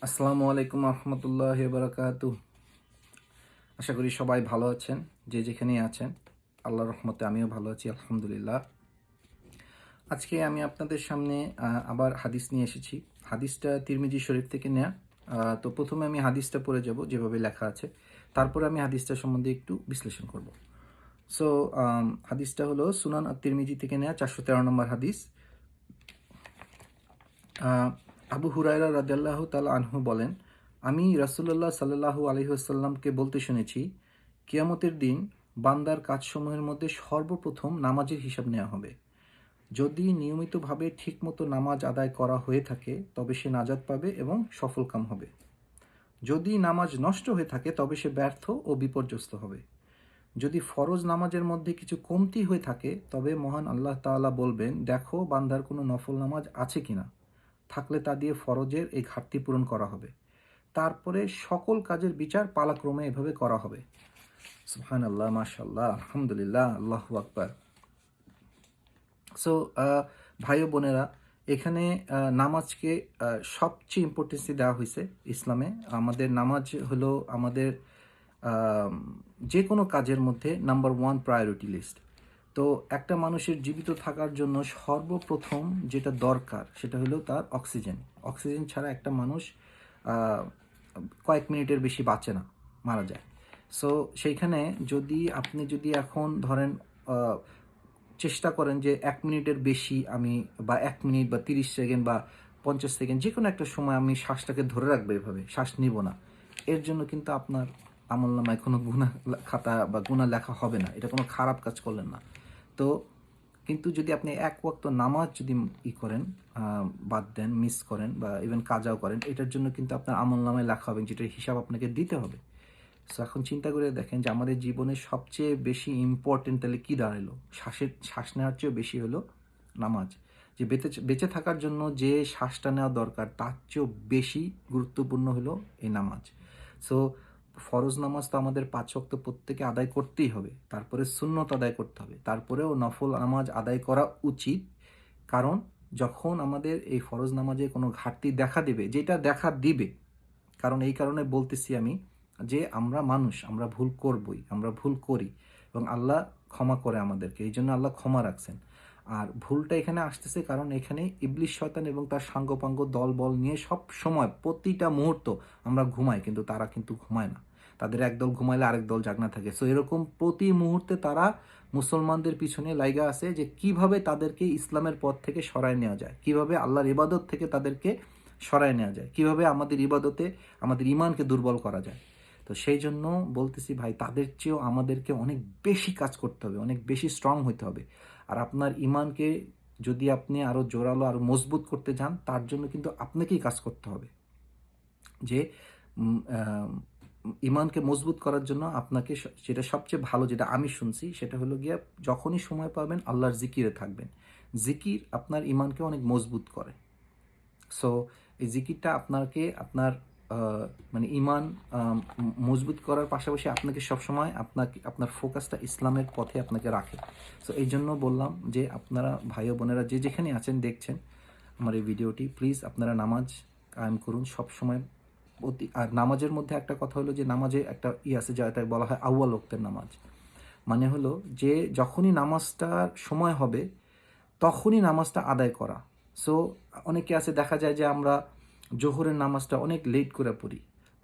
আসসালামু আলাইকুম রহমতুল্লাহ বারাকাতু। আশা করি সবাই ভালো আছেন, যে যেখানেই আছেন। আল্লাহর রহমতে আমিও ভালো আছি, আলহামদুলিল্লাহ। আজকে আমি আপনাদের সামনে আবার হাদিস নিয়ে এসেছি। হাদিসটা তিরমিজি শরীফ থেকে নেয়া। তো প্রথমে আমি হাদিসটা পড়ে যাব যেভাবে লেখা আছে, তারপরে আমি হাদিসটা সম্বন্ধে একটু বিশ্লেষণ করব। সো হাদিসটা হলো সুনান তিরমিজি থেকে নেয়া 413 নম্বর হাদিস। আবু হুরায়রা রাদিয়াল্লাহু তাআলা আনহু বলেন, আমি রাসূলুল্লাহ সাল্লাল্লাহু আলাইহি ওয়াসাল্লামকে বলতে শুনেছি, কিয়ামতের দিন বান্দার কাজসমূহের মধ্যে সর্বপ্রথম নামাজের হিসাব নেওয়া হবে। যদি নিয়মিতভাবে ঠিকমতো নামাজ আদায় করা হয়ে থাকে তবে সে নাজাত পাবে এবং সফলকাম হবে। যদি নামাজ নষ্ট হয়ে থাকে তবে সে ব্যর্থ ও বিপর্যস্ত হবে। যদি ফরজ নামাজের মধ্যে কিছু কমতি হয়ে থাকে তবে মহান আল্লাহ তাআলা বলবেন, দেখো বান্দার কোনো নফল নামাজ আছে কিনা, থাকলে তা দিয়ে ফরজের এই ঘাটতি পূরণ করা হবে। তারপরে সকল কাজের বিচার পালাক্রমে এভাবে করা হবে। সুবহানাল্লাহ, মাশাআল্লাহ, আলহামদুলিল্লাহ, আল্লাহু আকবার। সো ভাই ও বোনেরা, এখানে নামাজকে সবচেয়ে ইম্পর্টেন্সি দেওয়া হয়েছে ইসলামে। আমাদের নামাজ হলো আমাদের যে কোনো কাজের মধ্যে নাম্বার ওয়ান প্রায়োরিটি লিস্ট। তো একটা মানুষের জীবিত থাকার জন্য সর্বপ্রথম যেটা দরকার সেটা হলো তার অক্সিজেন। অক্সিজেন ছাড়া একটা মানুষ আহ, কয়েক মিনিটের বেশি বাঁচে না, মারা যায়। সো সেইখানে যদি এখন ধরেন আহ, চেষ্টা করেন যে 1 মিনিটের বেশি আমি, বা 1 মিনিট বা 30 সেকেন্ড বা 50 সেকেন্ড, যে কোনো একটা সময় আমি শ্বাসটাকে ধরে রাখবো, এভাবে শ্বাস নিব না, এর জন্য কিন্তু আপনার আমলনামায় কোনো গুনাহ খাতা বা গুনাহ লেখা হবে না। এটা কোনো খারাপ কাজ করলেন না। তো কিন্তু যদি আপনি এক ওয়াক্ত নামাজ যদি করেন, বাদ দেন, মিস করেন বা ইভেন কাজাও করেন, এটার জন্য কিন্তু আপনার আমলনামায় লেখা হবে, যেটার হিসাব আপনাকে দিতে হবে। সো এখন চিন্তা করে দেখেন যে আমাদের জীবনের সবচেয়ে বেশি ইম্পর্টেন্ট তাহলে কী দাঁড়ালো? শ্বাস নেওয়ার চেয়েও বেশি হলো নামাজ। যে বেঁচে থাকার জন্য যে শ্বাসটা নেওয়া দরকার তার চেয়েও বেশি গুরুত্বপূর্ণ হলো এই নামাজ। সো ফরজ নামাজ তো আমাদের 5 ওয়াক্ত প্রত্যেকে আদায় করতেই হবে, তারপরে সুন্নত আদায় করতে হবে, তারপরেও নফল নামাজ আদায় করা উচিত। কারণ যখন আমাদের এই ফরজ নামাজে কোনো ঘাটতি দেখা দেবে, যেটা দেখা দিবে, কারণ এই কারণে বলতেছি আমি যে আমরা মানুষ, আমরা ভুল করবই, আমরা ভুল করি এবং আল্লাহ ক্ষমা করে আমাদেরকে, এই জন্য আল্লাহ ক্ষমা রাখছেন। আর ভুলটা এখানে আসতেছে কারণ এখানে ইবলিশ শয়তান এবং তার সাঙ্গপাঙ্গ দল বল নিয়ে সব সময় প্রতিটা মুহূর্ত আমরা ঘুমাই, কিন্তু তারা কিন্তু ঘুমায় না। তাদের একদল ঘুমাইলে আরেক দল জাগনা থাকে। সো এরকম প্রতি মুহূর্তে তারা মুসলমানদের পিছনে লাইগা আছে যে কিভাবে তাদেরকে ইসলামের পথ থেকে সরায় নেওয়া যায়, কিভাবে আল্লাহর ইবাদত থেকে তাদেরকে সরায় নেওয়া যায়, কিভাবে আমাদের ইবাদতে আমাদের ইমানকে দুর্বল করা যায়। তো সেই জন্য বলতেছি ভাই, তাদের চেয়েও আমাদেরকে অনেক বেশি কাজ করতে হবে, অনেক বেশি স্ট্রং হতে হবে। আর আপনার ইমানকে যদি আপনি আরও জোরালো আরও মজবুত করতে চান, তার জন্য কিন্তু আপনাকেই কাজ করতে হবে। যে ইমানকে মজবুত করার জন্য আপনাকে যেটা সবচেয়ে ভালো, যেটা আমি শুনছি, সেটা হলো গিয়া যখনই সময় পাবেন আল্লাহর জিকিরে থাকবেন। জিকির আপনার ইমানকে অনেক মজবুত করে। সো এই জিকিরটা আপনাকে আপনার মানে ইমান মজবুত করার পাশাপাশি আপনাকে সবসময় আপনার ফোকাসটা ইসলামের পথে আপনাকে রাখে। সো এই জন্য বললাম যে আপনারা ভাই ও বোনেরা যে যেখানে আছেন দেখছেন আমার এই ভিডিওটি, প্লিজ আপনারা নামাজ কায়েম করুন সবসময়। আর নামাজের মধ্যে একটা কথা হলো যে নামাজে একটা আছে, যেটা বলা হয় আউয়াল ওয়াক্তের নামাজ। মানে হলো যে যখনই নামাজটার সময় হবে তখনই নামাজটা আদায় করা। সো অনেকে আছে, দেখা যায় যে আমরা জোহরের নামাজটা অনেক লেট করে পড়ি,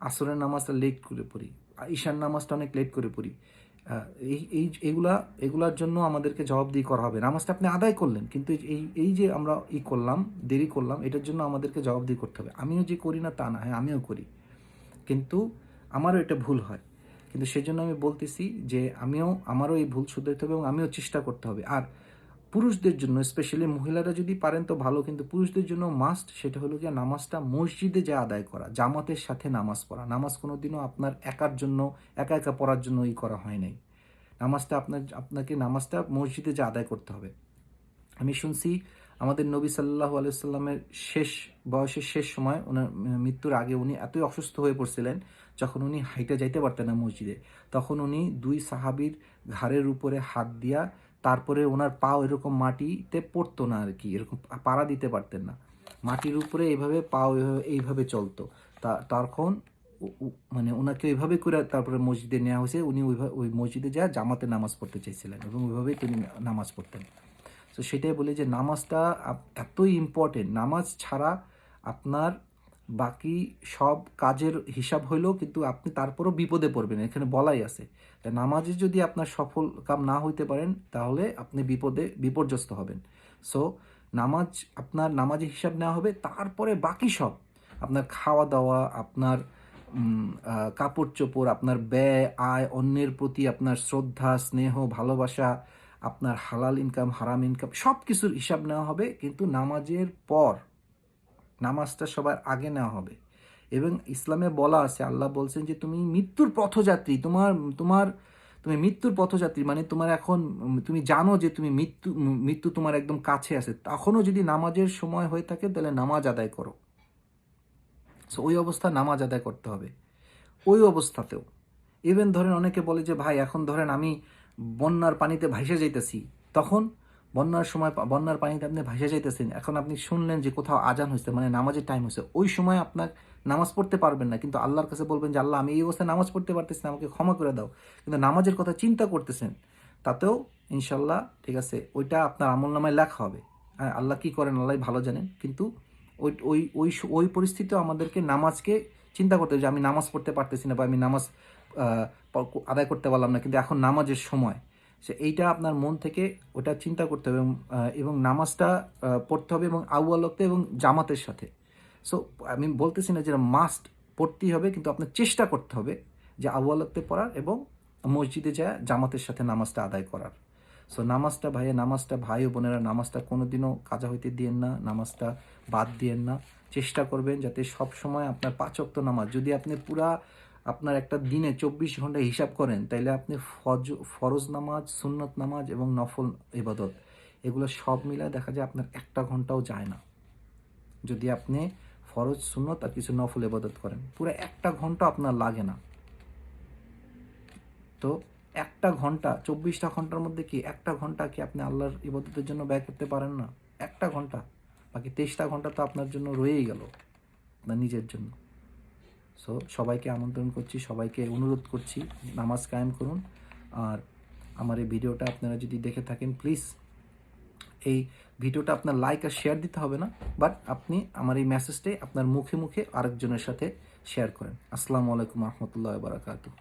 আসরের নামাজটা লেট করে পড়ি, ঈশার নামাজটা অনেক লেট করে পড়ি। এই এই এগুলার জন্য আমাদেরকে জবাবদিহি করা হবে। নামাজটা আপনি আদায় করলেন, কিন্তু এই যে আমরা করলাম, দেরি করলাম, এটার জন্য আমাদেরকে জবাবদিহি করতে হবে। আমিও যে করি না তা না, হ্যাঁ আমিও করি, কিন্তু আমারও এটা ভুল হয়। কিন্তু সেজন্য আমি বলতেছি যে আমারও এই ভুল শুধরাতে হবে এবং আমিও চেষ্টা করতে হবে। আর পুরুষদের জন্য, স্পেশালি মহিলারা যদি পারেন তো ভালো, কিন্তু পুরুষদের জন্য মাস্ট, সেটা হলো গিয়ে নামাজটা মসজিদে যা আদায় করা, জামাতের সাথে নামাজ পড়া। নামাজ কোনোদিনও আপনার একার জন্য, একা একা পড়ার জন্য করা হয় নাই। নামাজটা আপনাকে নামাজটা মসজিদে যা আদায় করতে হবে। আমি শুনছি আমাদের নবী সাল্লাল্লাহু আলাইহি সাল্লামের বয়সের শেষ সময়, ওনার মৃত্যুর আগে উনি এতই অসুস্থ হয়ে পড়ছিলেন, যখন উনি হাইটা যাইতে পারতেন না মসজিদে, তখন উনি 2 সাহাবীর ঘাড়ের উপরে হাত দিয়া, তারপরে ওনার পাও এরকম মাটিতে পড়তো না আর কি, এরকম পাড়া দিতে পারতেন না। মাটির উপরে এইভাবে পাও এইভাবে চলতো। তখন মানে ওনাকে ওইভাবে করে তারপরে মসজিদে নেওয়া হয়েছে। উনি ওই মসজিদে যা জামাতে নামাজ পড়তে চেয়েছিলেন এবং ওইভাবেই তিনি নামাজ পড়তেন। তো সেটাই বলি যে নামাজটা এতই ইম্পর্টেন্ট। নামাজ ছাড়া আপনার বাকি সব কাজের হিসাব হইলেও কিন্তু আপনি তারপরও বিপদে পড়বেন, এখানে বলাই আছে। নামাজে যদি আপনার সফল কাম না হইতে পারেন তাহলে আপনি বিপর্যস্ত হবেন। সো আপনার নামাজের হিসাব নেওয়া হবে, তারপরে বাকি সব আপনার খাওয়া দাওয়া, আপনার কাপড় চোপড়, আপনার ব্যয় আয়, অন্যের প্রতি আপনার শ্রদ্ধা স্নেহ ভালোবাসা, আপনার হালাল ইনকাম হারাম ইনকাম সব কিছুর হিসাব নেওয়া হবে। কিন্তু নামাজের পর, নামাজটা সবার আগে নেওয়া হবে। এবং ইসলামে বলা আছে, আল্লাহ বলছেন যে তুমি মৃত্যুর পথযাত্রী, তুমি মৃত্যুর পথযাত্রী, মানে তোমার এখন তুমি জানো যে তুমি মৃত্যু তোমার একদম কাছে আছে, তখনও যদি নামাজের সময় হয়ে থাকে তাহলে নামাজ আদায় করো। সো ওই অবস্থা নামাজ আদায় করতে হবে। ওই অবস্থাতেও ইভেন ধরেন অনেকে বলে যে ভাই এখন ধরেন আমি বন্যার পানিতে ভাইসে যাইতেছি, তখন বন্যার পানিতে আপনি ভাইসে যাইতেছেন, এখন আপনি শুনলেন যে কোথাও আজান হয়েছে, মানে নামাজের টাইম হয়েছে, ওই সময় আপনার নামাজ পড়তে পারবেন না, কিন্তু আল্লাহর কাছে বলবেন যে আল্লাহ আমি এই অবস্থায় নামাজ পড়তে পারতেছি না, আমাকে ক্ষমা করে দাও। কিন্তু নামাজের কথা চিন্তা করতেছেন, তাতেও ইনশাল্লাহ ঠিক আছে, ওইটা আপনার আমলনামায় লেখা হবে। হ্যাঁ, আল্লাহ কি করেন আল্লাহ ভালো জানেন। কিন্তু ওই ওই ওই ওই পরিস্থিতিও আমাদেরকে নামাজকে চিন্তা করতে হবে যে আমি নামাজ পড়তে পারতেছি না বা আমি নামাজ আদায় করতে পারলাম না, কিন্তু এখন নামাজের সময়। এইটা আপনার মন থেকে ওটা চিন্তা করতে হবে এবং নামাজটা পড়তে হবে এবং আউয়াল ওয়াক্তে এবং জামাতের সাথে। সো আমি বলতেছি না যে মাস্ট পড়তেই হবে, কিন্তু আপনার চেষ্টা করতে হবে যে আউয়াল ওয়াক্তে পড়ার এবং মসজিদে যায় জামাতের সাথে নামাজটা আদায় করার। সো নামাজটা ভাই ও বোনেরা, নামাজটা কোনোদিনও কাজা হইতে দিয়েন না, নামাজটা বাদ দিয়েন না। চেষ্টা করবেন যাতে সব সময় আপনার 5 ওয়াক্ত নামাজ, যদি আপনি আপনার একটা দিনে 24 ঘন্টা হিসাব করেন, তাইলে আপনি ফরজ নামাজ, সুন্নত নামাজ এবং নফল ইবাদত এগুলো সব মিলায় দেখা যায় আপনার 1 ঘন্টাও যায় না। যদি আপনি ফরজ সুন্নত আর কিছু নফল ইবাদত করেন, পুরো 1 ঘন্টা আপনার লাগে না। তো 1 ঘন্টা, 24টা ঘন্টার মধ্যে কি 1 ঘন্টা কি আপনি আল্লাহর ইবাদতের জন্য ব্যয় করতে পারেন না? 1 ঘন্টা, বাকি 23টা ঘন্টা তো আপনার জন্য রয়েই গেল, আপনার নিজের জন্য। সো সবাইকে আমন্ত্রণ করছি, সবাইকে অনুরোধ করছি নামাজ কায়েম করুন। আর আমার এই ভিডিওটা আপনারা যদি দেখে থাকেন, প্লিজ এই ভিডিওটা আপনার লাইক আর শেয়ার দিতে হবে না, বাট আপনি আমার এই মেসেজটাই আপনার মুখে মুখে আরেকজনের সাথে শেয়ার করেন। আসসালামু আলাইকুম রহমতুল্লাহ বারাকাতুহু।